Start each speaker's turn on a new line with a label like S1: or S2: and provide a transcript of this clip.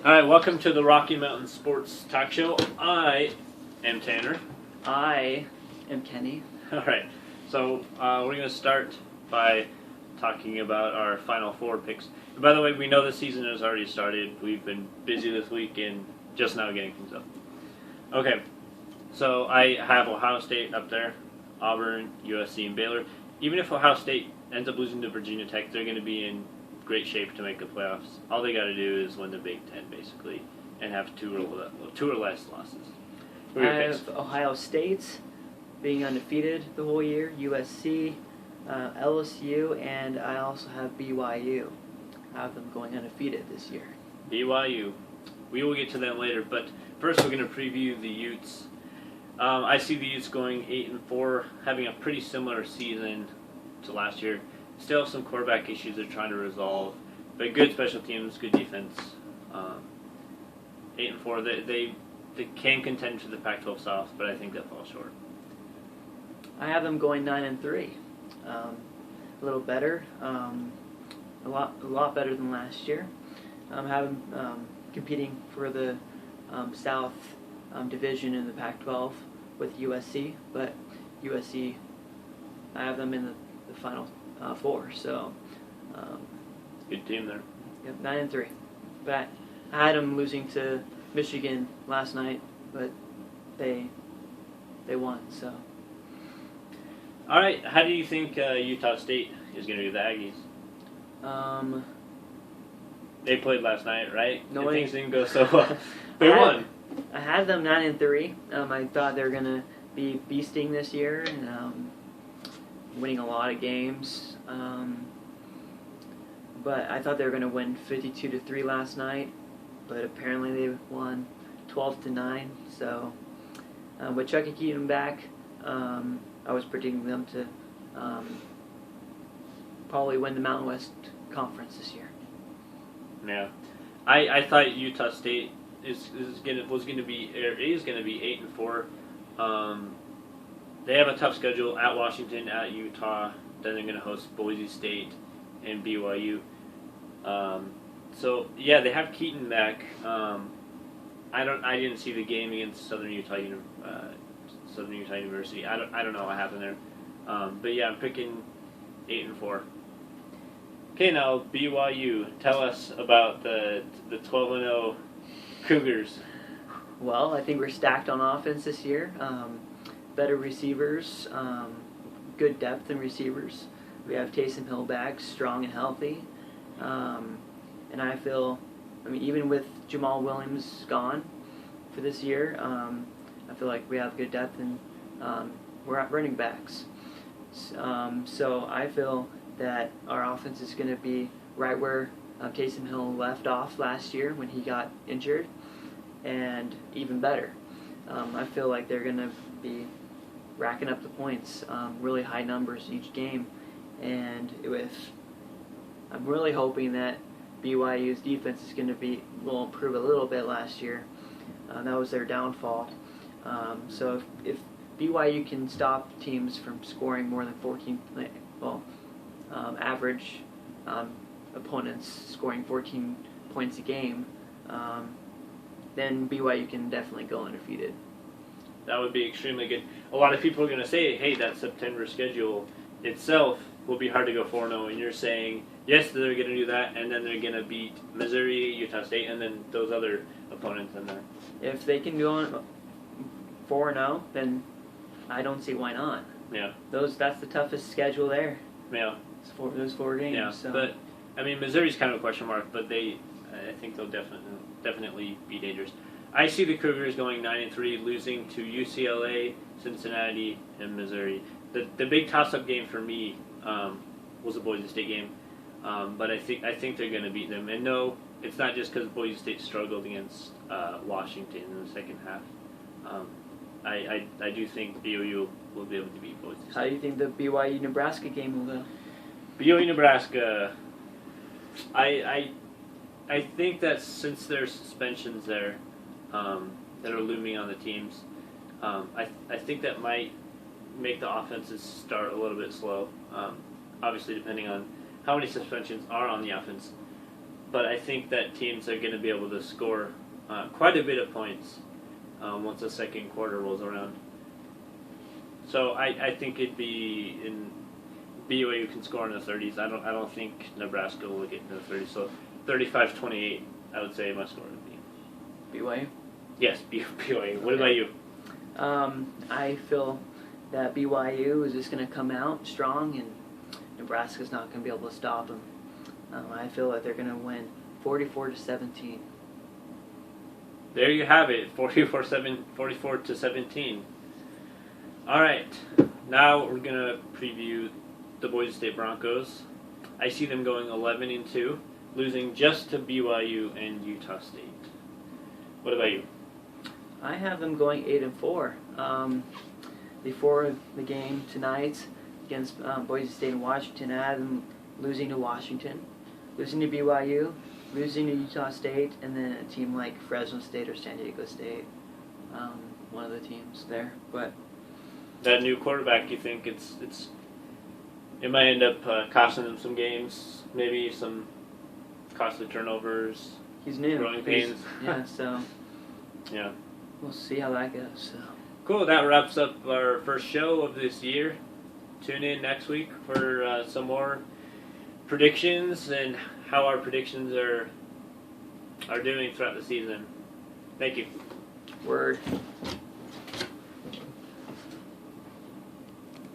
S1: All right, welcome to the Rocky Mountain Sports Talk Show. I am Tanner.
S2: I am Kenny.
S1: All right, so we're going to start by talking about our Final Four picks. And by the way, we know the season has already started. We've been busy this week and just now getting things up. Okay, so I have Ohio State up there, Auburn, USC, and Baylor. Even if Ohio State ends up losing to Virginia Tech, they're going to be in great shape to make the playoffs. All they got to do is win the Big Ten, basically, and have two or less losses. Who are your
S2: I
S1: picks?
S2: have Ohio State being undefeated the whole year, USC, LSU, and I also have BYU. I have them going undefeated this year.
S1: BYU. We will get to them later, but first we're going to preview the Utes. I see the Utes going 8-4, having a pretty similar season to last year. Still have some quarterback issues they're trying to resolve, but good special teams, good defense. 8-4, they can contend for the Pac-12 South, but I think they'll fall short.
S2: I have them going 9-3, a little better, a lot better than last year. I have them competing for the South division in the Pac-12 with USC, but USC, I have them in the Final Four. So,
S1: Good team there.
S2: yep, 9-3. But I had them losing to Michigan last night, but they won. So.
S1: All right, how do you think Utah State is going to do the Aggies? They played last night, right?
S2: No
S1: and
S2: way.
S1: things didn't go so well. They won.
S2: I had them 9-3. I thought they were gonna be beasting this year and winning a lot of games. But I thought they were gonna win 52-3 last night. But apparently they won 12-9. So with Chucky Keaton back, I was predicting them to probably win the Mountain West Conference this year.
S1: Yeah, I thought Utah State is going to be 8-4. They have a tough schedule at Washington, at Utah. Then they're going to host Boise State and BYU. So yeah, they have Keaton back. I didn't see the game against Southern Utah University. I don't know what happened there. But yeah, I'm picking 8-4. Okay, now BYU. Tell us about the 12-0 Cougars.
S2: Well, I think we're stacked on offense this year. Better receivers, good depth in receivers. We have Taysom Hill back, strong and healthy. And I feel, even with Jamal Williams gone for this year, I feel like we have good depth and we're at running backs. So I feel that our offense is going to be right where Taysom Hill left off last year when he got injured, and even better. I feel like they're going to be racking up the points, really high numbers each game, and I'm really hoping that BYU's defense will improve a little bit last year. That was their downfall. So if BYU can stop teams from scoring more than 14, average opponents scoring 14 points a game, then BYU can definitely go undefeated.
S1: That would be extremely good. A lot of people are going to say, hey, that September schedule itself will be hard to go 4-0, and you're saying, yes, they're going to do that, and then they're going to beat Missouri, Utah State, and then those other opponents in there.
S2: If they can go 4-0, then I don't see why not.
S1: Yeah.
S2: That's the toughest schedule there.
S1: Yeah.
S2: Those 4 games.
S1: Yeah,
S2: so.
S1: but Missouri's kind of a question mark, but I think they'll definitely be dangerous. I see the Cougars going 9-3, losing to UCLA, Cincinnati, and Missouri. The big toss-up game for me was the Boise State game, but I think they're going to beat them. And no, it's not just because Boise State struggled against Washington in the second half. I do think BYU will be able to beat Boise State.
S2: How do you think the BYU-Nebraska game will go?
S1: BYU-Nebraska, I think that since there's suspensions there that are looming on the teams, I think that might make the offenses start a little bit slow. Obviously, depending on how many suspensions are on the offense. but I think that teams are going to be able to score quite a bit of points once the second quarter rolls around. So I think it'd be in BYU can score in the 30s. I don't think Nebraska will get into the 30s. So 35-28, I would say my score would be.
S2: BYU?
S1: Yes, BYU. What about you?
S2: I feel that BYU is just going to come out strong, and Nebraska's not going to be able to stop them. I feel that they're going to win 44-17.
S1: There you have it, 44-17. All right, now we're going to preview the Boise State Broncos. I see them going 11-2, losing just to BYU and Utah State. What about you?
S2: I have them going 8-4. Before the game tonight against Boise State and Washington, I had them losing to Washington, losing to BYU, losing to Utah State, and then a team like Fresno State or San Diego State. One of the teams there, but
S1: that new quarterback, you think it might end up costing them some games, maybe some costly turnovers.
S2: He's new.
S1: Growing pains.
S2: Yeah, so
S1: yeah,
S2: we'll see how that goes. So.
S1: Cool. That wraps up our first show of this year. Tune in next week for some more predictions and how our predictions are doing throughout the season. Thank you.
S2: Word.